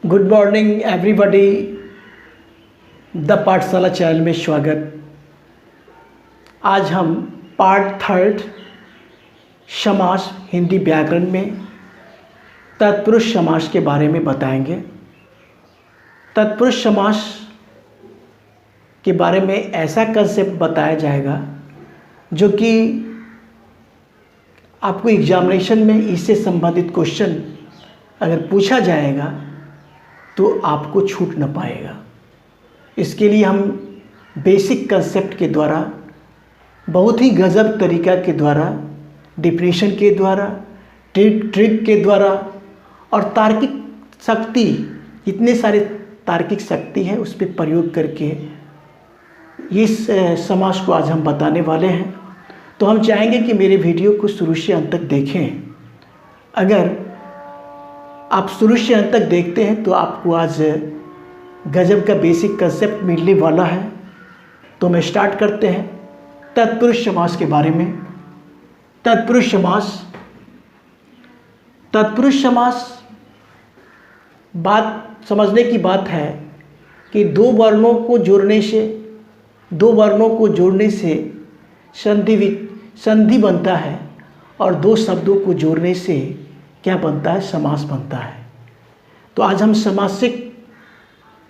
Good morning everybody. The पाठशाला channel में स्वागत। आज हम पार्ट थर्ड समास हिंदी व्याकरण में तत्पुरुष समास के बारे में बताएंगे। तत्पुरुष समास के बारे में ऐसा कंसेप्ट बताया जाएगा जो कि आपको एग्जामिनेशन में इससे संबंधित क्वेश्चन अगर पूछा जाएगा तो आपको छूट न पाएगा। इसके लिए हम बेसिक कंसेप्ट के द्वारा, बहुत ही गजब तरीका के द्वारा, डिफिनेशन के द्वारा, ट्रिक के द्वारा और तार्किक शक्ति, इतने सारे तार्किक शक्ति है उस पर प्रयोग करके इस समास को आज हम बताने वाले हैं। तो हम चाहेंगे कि मेरे वीडियो को शुरू से अंत तक देखें। अगर आप शुरू से अंत तक देखते हैं तो आपको आज गजब का बेसिक कंसेप्ट मिलने वाला है। तो मैं स्टार्ट करते हैं तत्पुरुष समास के बारे में। तत्पुरुष समास बात समझने की बात है कि दो वर्णों को जोड़ने से संधि बनता है और दो शब्दों को जोड़ने से क्या बनता है? समास बनता है। तो आज हम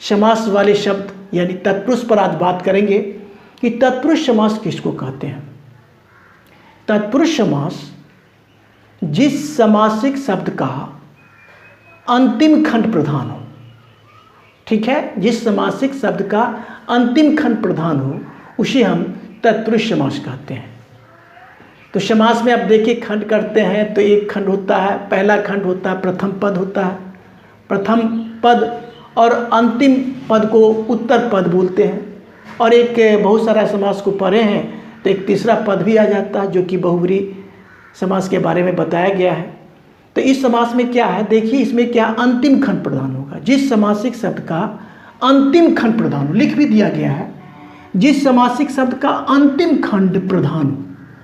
समास वाले शब्द यानी तत्पुरुष पर आज बात करेंगे कि तत्पुरुष समास किसको कहते हैं। तत्पुरुष समास जिस समासिक शब्द का अंतिम खंड प्रधान हो, ठीक है, जिस समासिक शब्द का अंतिम खंड प्रधान हो उसे हम तत्पुरुष समास कहते हैं। तो समास में आप देखिए खंड करते हैं तो एक खंड होता है, पहला खंड होता है, प्रथम पद होता है। प्रथम पद और अंतिम पद को उत्तर पद बोलते हैं। और एक बहुत सारा समास को पढ़े हैं तो एक तीसरा पद भी आ जाता है जो कि बहुब्री समास के बारे में बताया गया है। तो इस समास में क्या है, देखिए इसमें क्या अंतिम खंड प्रधान होगा। जिस समासिक शब्द का अंतिम खंड प्रधान हो, लिख भी दिया गया है, जिस समासिक शब्द का अंतिम खंड प्रधान हो,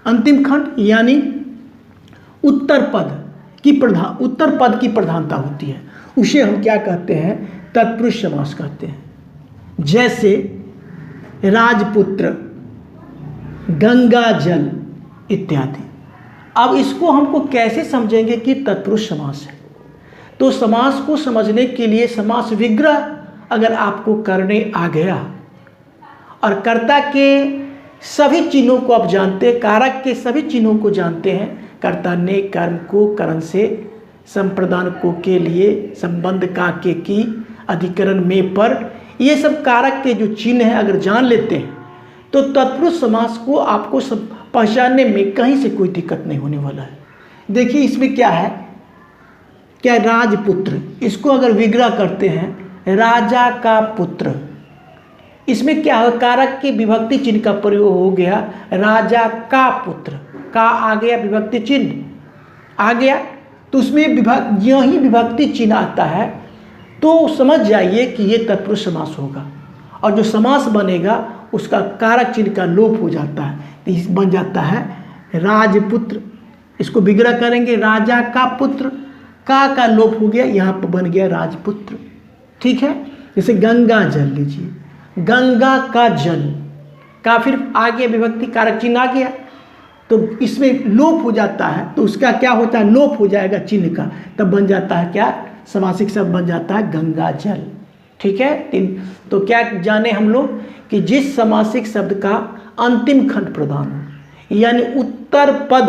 अंतिम खंड यानी उत्तर पद की प्रधानता होती है, उसे हम क्या कहते हैं? तत्पुरुष समास कहते हैं। जैसे राजपुत्र, गंगा जल इत्यादि। अब इसको हमको कैसे समझेंगे कि तत्पुरुष समास है? तो समास को समझने के लिए समास विग्रह अगर आपको करने आ गया और कर्ता के सभी चिन्हों को आप जानते हैं, कारक के सभी चिन्हों को जानते हैं, कर्ता ने कर्म को करण से, संप्रदान को के लिए, संबंध का के की, अधिकरण में पर, ये सब कारक के जो चिन्ह हैं अगर जान लेते हैं तो तत्पुरुष समास को आपको सब पहचानने में कहीं से कोई दिक्कत नहीं होने वाला है। देखिए इसमें क्या है, क्या राजपुत्र, इसको अगर विग्रह करते हैं राजा का पुत्र, इसमें क्या है? कारक के विभक्ति चिन्ह का प्रयोग हो गया, राजा का पुत्र, का आ गया, विभक्ति चिन्ह आ गया। तो उसमें यही विभक्ति चिन्ह आता है तो समझ जाइए कि ये तत्पुरुष समास होगा। और जो समास बनेगा उसका कारक चिन्ह का लोप हो जाता है, तो बन जाता है राजपुत्र। इसको विग्रह करेंगे राजा का पुत्र, का लोप हो गया, यहाँ पर बन गया राजपुत्र, ठीक है। जैसे गंगा जल लीजिए, गंगा का जल, का फिर आगे विभक्ति कारक चिन्ह आ गया तो इसमें लोप हो जाता है, तो उसका क्या होता है? लोप हो जाएगा चिन्ह का, तब बन जाता है क्या? समासिक शब्द बन जाता है गंगा जल, ठीक है। तो क्या जाने हम लोग कि जिस समासिक शब्द का अंतिम खंड प्रधान हो यानी उत्तर पद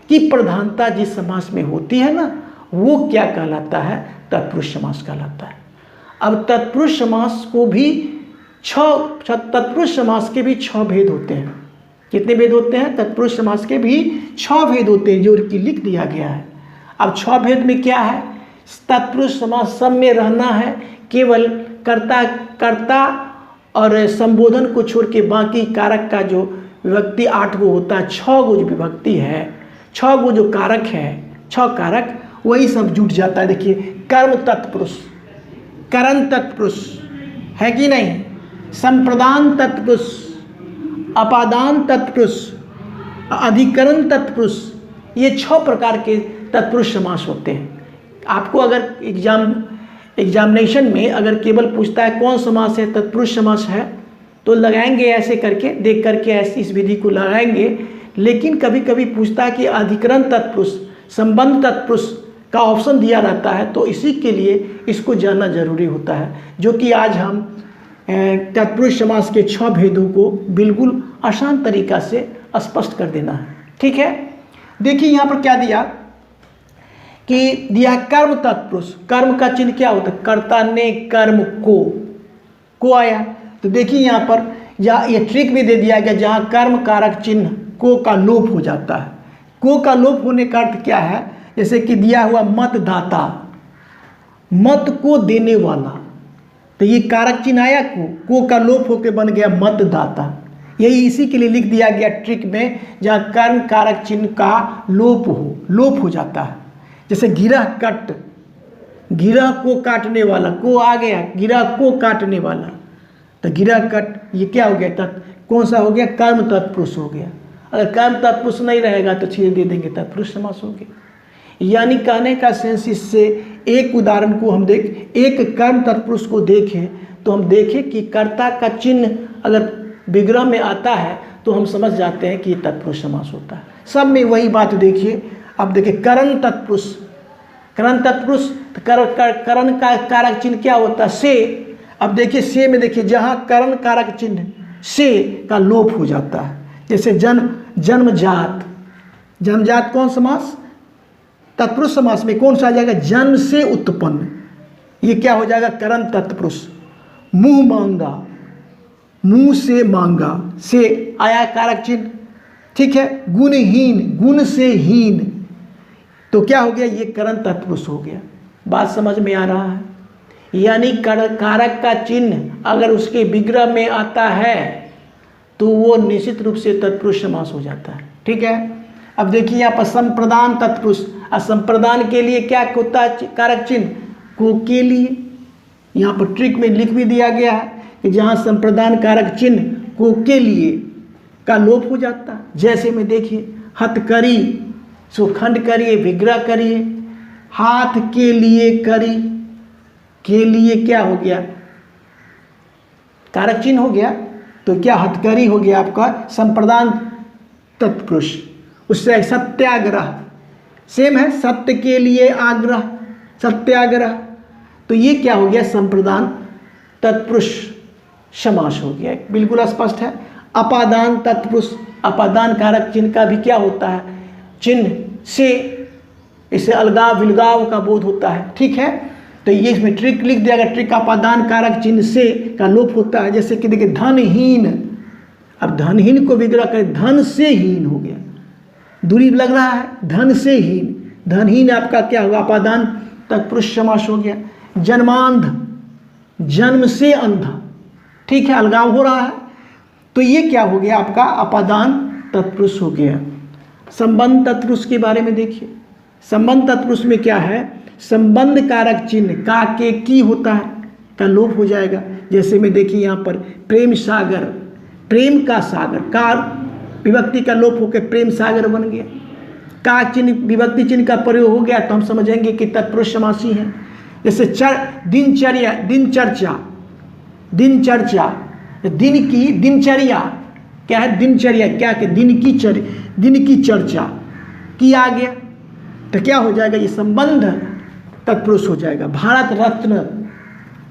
की प्रधानता जिस समास में होती है ना, वो क्या कहलाता है? तत्पुरुष समास कहलाता है। अब तत्पुरुष समास को भी तत्पुरुष समास के भी 6 भेद होते हैं। कितने भेद होते हैं? तत्पुरुष समास के भी 6 भेद होते हैं जो कि लिख दिया गया है। अब 6 भेद में क्या है? तत्पुरुष समास सब में रहना है, केवल कर्ता और संबोधन को छोड़ के बाकी कारक का जो विभक्ति 8 गो होता है, 6 गो जो विभक्ति है, 6 गो जो कारक है, 6 कारक, वही सब जुट जाता है। देखिए कर्म तत्पुरुष, करण तत्पुरुष है कि नहीं, संप्रदान तत्पुरुष, अपादान तत्पुरुष, अधिकरण तत्पुरुष, ये 6 प्रकार के तत्पुरुष समास होते हैं। आपको अगर एग्जाम एग्जामिनेशन में अगर केवल पूछता है कौन समास है, तत्पुरुष समास है, तो लगाएंगे ऐसे करके, देख करके ऐसी इस विधि को लगाएंगे। लेकिन कभी कभी पूछता है कि अधिकरण तत्पुरुष, संबंध तत्पुरुष का ऑप्शन दिया रहता है, तो इसी के लिए इसको जानना जरूरी होता है, जो कि आज हम तत्पुरुष समास के 6 भेदों को बिल्कुल आसान तरीका से स्पष्ट कर देना है। ठीक है, देखिए यहाँ पर क्या दिया कि दिया कर्म तत्पुरुष। कर्म का चिन्ह क्या होता है? कर्ता ने कर्म को आया। तो देखिए यहाँ पर ये ट्रिक भी दे दिया गया, जहाँ कर्म कारक चिन्ह को का लोप हो जाता है। को का लोप होने का अर्थ क्या है? जैसे कि दिया हुआ मतदाता, मत को देने वाला, तो ये कारक चिन्ह आया को का लोप होकर बन गया मतदाता। यही इसी के लिए लिख दिया गया ट्रिक में, जहाँ कर्म कारक चिन्ह का लोप हो जाता है। जैसे गिरह कट, गिरह को काटने वाला, को आ गया, गिरह को काटने वाला, तो गिरह कट ये क्या हो गया? कौन सा हो गया? कर्म तत्पुरुष हो गया। अगर कर्म तत्पुरुष नहीं रहेगा तो सीधे दे देंगे तत्पुरुष समास हो गया। यानी कहने का सेंस इससे, एक उदाहरण को हम देख, एक कर्म तत्पुरुष को देखें तो हम देखें कि कर्ता का चिन्ह अगर विग्रह में आता है तो हम समझ जाते हैं कि तत्पुरुष समास होता है। सब में वही बात देखिए। अब देखिए करण तत्पुरुष, करण तत्पुरुष, करण का कारक चिन्ह क्या होता है? से। अब देखिए से में देखिए, जहाँ करण कारक चिन्ह से का लोप हो जाता है। जैसे जन्मजात, जन्मजात कौन समास? तत्पुरुष समास में कौन सा आ जाएगा? जन्म से उत्पन्न, ये क्या हो जाएगा? करण तत्पुरुष। मुंह मांगा, मुंह से मांगा, से आया कारक चिन्ह। ठीक है, गुणहीन, गुण से हीन, तो क्या हो गया? ये करण तत्पुरुष हो गया। बात समझ में आ रहा है? यानी कारक का चिन्ह अगर उसके विग्रह में आता है तो वो निश्चित रूप से तत्पुरुष समास हो जाता है। ठीक है, अब देखिए यहाँ पर संप्रदान तत्पुरुष, और संप्रदान के लिए क्या होता है कारक चिन्ह? को के लिए। यहाँ पर ट्रिक में लिख भी दिया गया है कि जहाँ संप्रदान कारक चिन्ह को के लिए का लोप हो जाता है। जैसे में देखिए हथकरी, सो खंड करिए, विग्रह करिए, हाथ के लिए करी, के लिए क्या हो गया? कारक चिन्ह हो गया, तो क्या हथकरी हो गया आपका संप्रदान तत्पुरुष। उससे सत्याग्रह, सेम है, सत्य के लिए आग्रह, सत्याग्रह, तो ये क्या हो गया? संप्रदान तत्पुरुष समास हो गया। बिल्कुल स्पष्ट है। अपादान तत्पुरुष, अपादान कारक चिन्ह का भी क्या होता है? चिन्ह से, इसे अलगाव विलगाव का बोध होता है। ठीक है, तो ये इसमें ट्रिक लिख दिया गया, ट्रिक अपादान कारक चिन्ह से का लोप होता है। जैसे कि देखिए धनहीन, अब धनहीन को विग्रह करें, धन से हीन हो गया, दूरी लग रहा है, धन से हीन, धनहीन आपका क्या हुआ? अपादान तत्पुरुष समास हो गया। जन्मांध, जन्म से अंधा, ठीक है, अलगाव हो रहा है, तो ये क्या हो गया आपका? अपादान तत्पुरुष हो गया। संबंध तत्पुरुष के बारे में देखिए, संबंध तत्पुरुष में क्या है? संबंध कारक चिन्ह का के की होता है, का लोप हो जाएगा। जैसे में देखिए यहाँ पर प्रेम सागर, प्रेम का सागर, का विभक्ति का लोप होकर प्रेम सागर बन गया। का चिन्ह विभक्ति चिन्ह का प्रयोग हो गया तो हम समझेंगे कि तत्पुरुष समासी है। जैसे दिनचर्या, दिनचर्चा, दिनचर्चा, दिन की दिनचर्या क्या है? दिनचर्या क्या के? दिन की चर्चा की आ गया, तो क्या हो जाएगा? ये संबंध तत्पुरुष हो जाएगा। भारत रत्न,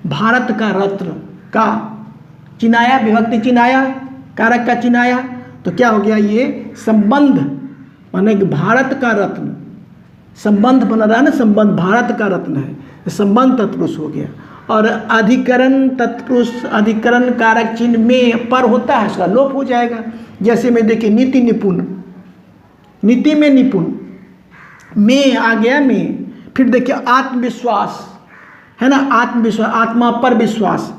भारत का रत्न का चिन्हाया, विभक्ति चिन्हाया, कारक का चिन्हाया, तो क्या हो गया? ये संबंध, माने कि भारत का रत्न, संबंध बन रहा है ना, संबंध भारत का रत्न है, संबंध तत्पुरुष हो गया। और अधिकरण तत्पुरुष, अधिकरण कारक चिन्ह में पर होता है, उसका लोप हो जाएगा। जैसे में देखिए नीति निपुण, नीति में निपुण, में आ गया में, फिर देखिए आत्मविश्वास है ना, आत्मविश्वास, आत्मा पर विश्वास,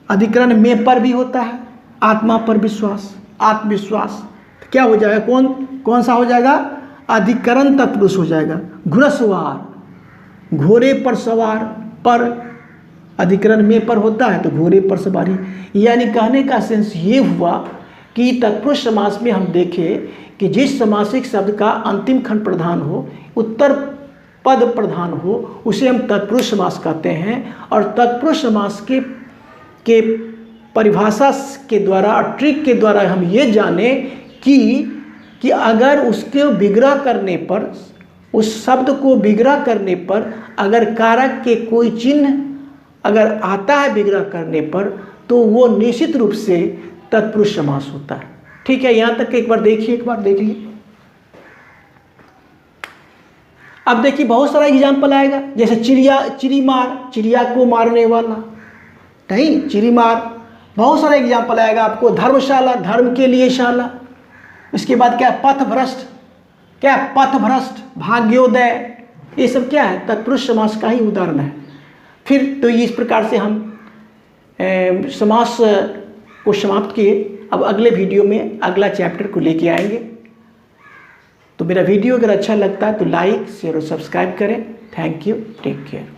अधिकरण में पर भी होता है, आत्मा पर विश्वास, आत्मविश्वास, तो क्या हो जाएगा? कौन सा हो जाएगा? अधिकरण तत्पुरुष हो जाएगा। घुड़सवार, घोड़े पर सवार, पर अधिकरण में पर होता है तो घोड़े पर सवारी। यानी कहने का सेंस ये हुआ कि तत्पुरुष समास में हम देखें कि जिस समासिक शब्द का अंतिम खंड प्रधान हो, उत्तर पद प्रधान हो, उसे हम तत्पुरुष समास कहते हैं। और तत्पुरुष समास के परिभाषा के द्वारा और ट्रिक के द्वारा हम ये जाने कि अगर उसके विग्रह करने पर, उस शब्द को विग्रह करने पर अगर कारक के कोई चिन्ह अगर आता है विग्रह करने पर, तो वो निश्चित रूप से तत्पुरुष समास होता है। ठीक है, यहाँ तक एक बार देखिए, एक बार देख लीजिए। अब देखिए बहुत सारा एग्जाम्पल आएगा, जैसे चिड़ी मार, चिड़िया को मारने वाला, नहीं, चिड़ी मार। बहुत सारा एग्जाम्पल आएगा आपको। धर्मशाला, धर्म के लिए शाला। इसके बाद क्या, पथभ्रष्ट, क्या पथभ्रष्ट, भाग्योदय, ये सब क्या है, तत्पुरुष समास का ही उदाहरण है। फिर तो इस प्रकार से हम समास को समाप्त किए। अब अगले वीडियो में अगला चैप्टर को लेके आएंगे। तो मेरा वीडियो अगर अच्छा लगता है तो लाइक, शेयर और सब्सक्राइब करें। Thank you, take care.